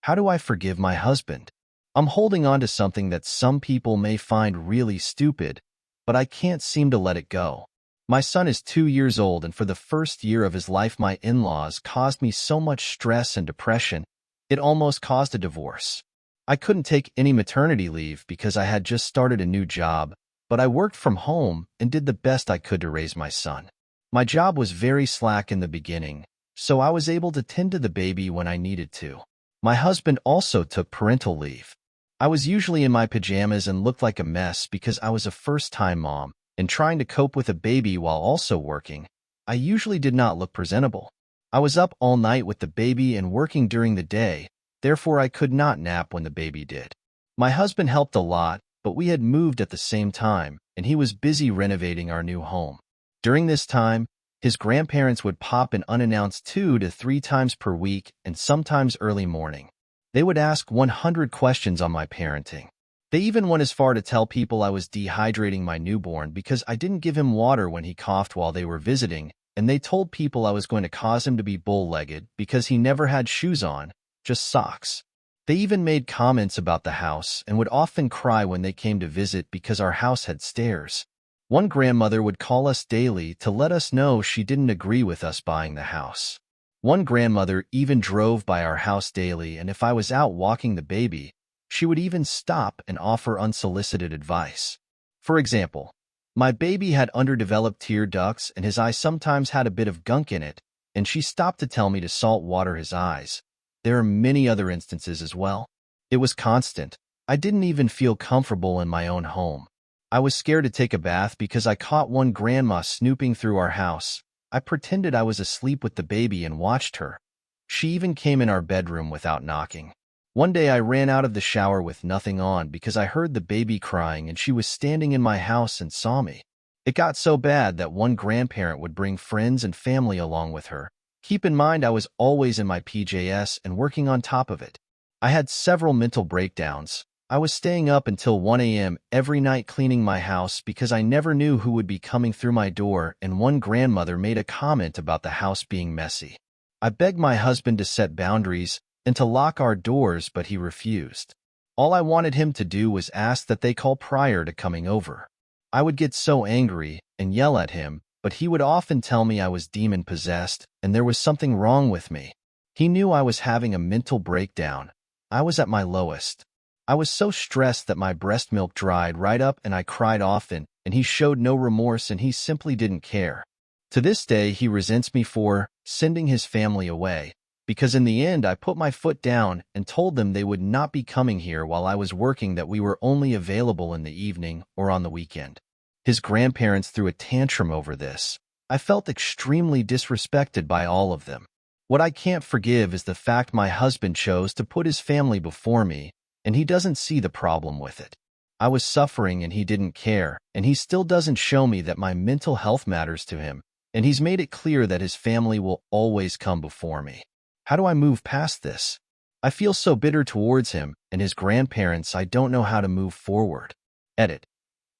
How do I forgive my husband? I'm holding on to something that some people may find really stupid, but I can't seem to let it go. My son is 2 years old, and for the first year of his life, my in-laws caused me so much stress and depression, it almost caused a divorce. I couldn't take any maternity leave because I had just started a new job, but I worked from home and did the best I could to raise my son. My job was very slack in the beginning, so I was able to tend to the baby when I needed to. My husband also took parental leave. I was usually in my pajamas and looked like a mess because I was a first-time mom, and trying to cope with a baby while also working, I usually did not look presentable. I was up all night with the baby and working during the day, therefore I could not nap when the baby did. My husband helped a lot, but we had moved at the same time, and he was busy renovating our new home. During this time, his grandparents would pop in unannounced 2 to 3 times per week and sometimes early morning. They would ask 100 questions on my parenting. They even went as far to tell people I was dehydrating my newborn because I didn't give him water when he coughed while they were visiting, and they told people I was going to cause him to be bull-legged because he never had shoes on, just socks. They even made comments about the house and would often cry when they came to visit because our house had stairs. One grandmother would call us daily to let us know she didn't agree with us buying the house. One grandmother even drove by our house daily, and if I was out walking the baby, she would even stop and offer unsolicited advice. For example, my baby had underdeveloped tear ducts and his eye sometimes had a bit of gunk in it, and she stopped to tell me to salt water his eyes. There are many other instances as well. It was constant. I didn't even feel comfortable in my own home. I was scared to take a bath because I caught one grandma snooping through our house. I pretended I was asleep with the baby and watched her. She even came in our bedroom without knocking. One day I ran out of the shower with nothing on because I heard the baby crying and she was standing in my house and saw me. It got so bad that one grandparent would bring friends and family along with her. Keep in mind I was always in my PJs and working on top of it. I had several mental breakdowns. I was staying up until 1 a.m. every night cleaning my house because I never knew who would be coming through my door, and one grandmother made a comment about the house being messy. I begged my husband to set boundaries and to lock our doors, but he refused. All I wanted him to do was ask that they call prior to coming over. I would get so angry and yell at him, but he would often tell me I was demon-possessed and there was something wrong with me. He knew I was having a mental breakdown. I was at my lowest. I was so stressed that my breast milk dried right up and I cried often, and he showed no remorse and he simply didn't care. To this day, he resents me for sending his family away, because in the end I put my foot down and told them they would not be coming here while I was working, that we were only available in the evening or on the weekend. His grandparents threw a tantrum over this. I felt extremely disrespected by all of them. What I can't forgive is the fact my husband chose to put his family before me, and he doesn't see the problem with it. I was suffering and he didn't care, and he still doesn't show me that my mental health matters to him, and he's made it clear that his family will always come before me. How do I move past this? I feel so bitter towards him and his grandparents, I don't know how to move forward. Edit.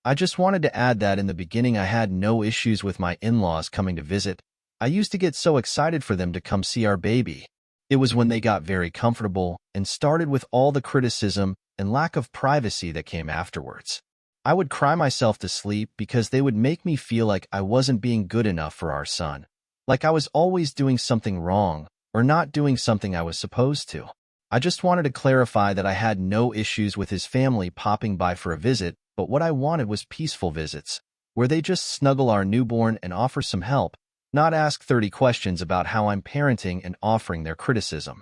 I just wanted to add that in the beginning I had no issues with my in-laws coming to visit. I used to get so excited for them to come see our baby. It was when they got very comfortable and started with all the criticism and lack of privacy that came afterwards. I would cry myself to sleep because they would make me feel like I wasn't being good enough for our son, like I was always doing something wrong or not doing something I was supposed to. I just wanted to clarify that I had no issues with his family popping by for a visit, but what I wanted was peaceful visits, where they just snuggle our newborn and offer some help, not ask 30 questions about how I'm parenting and offering their criticism.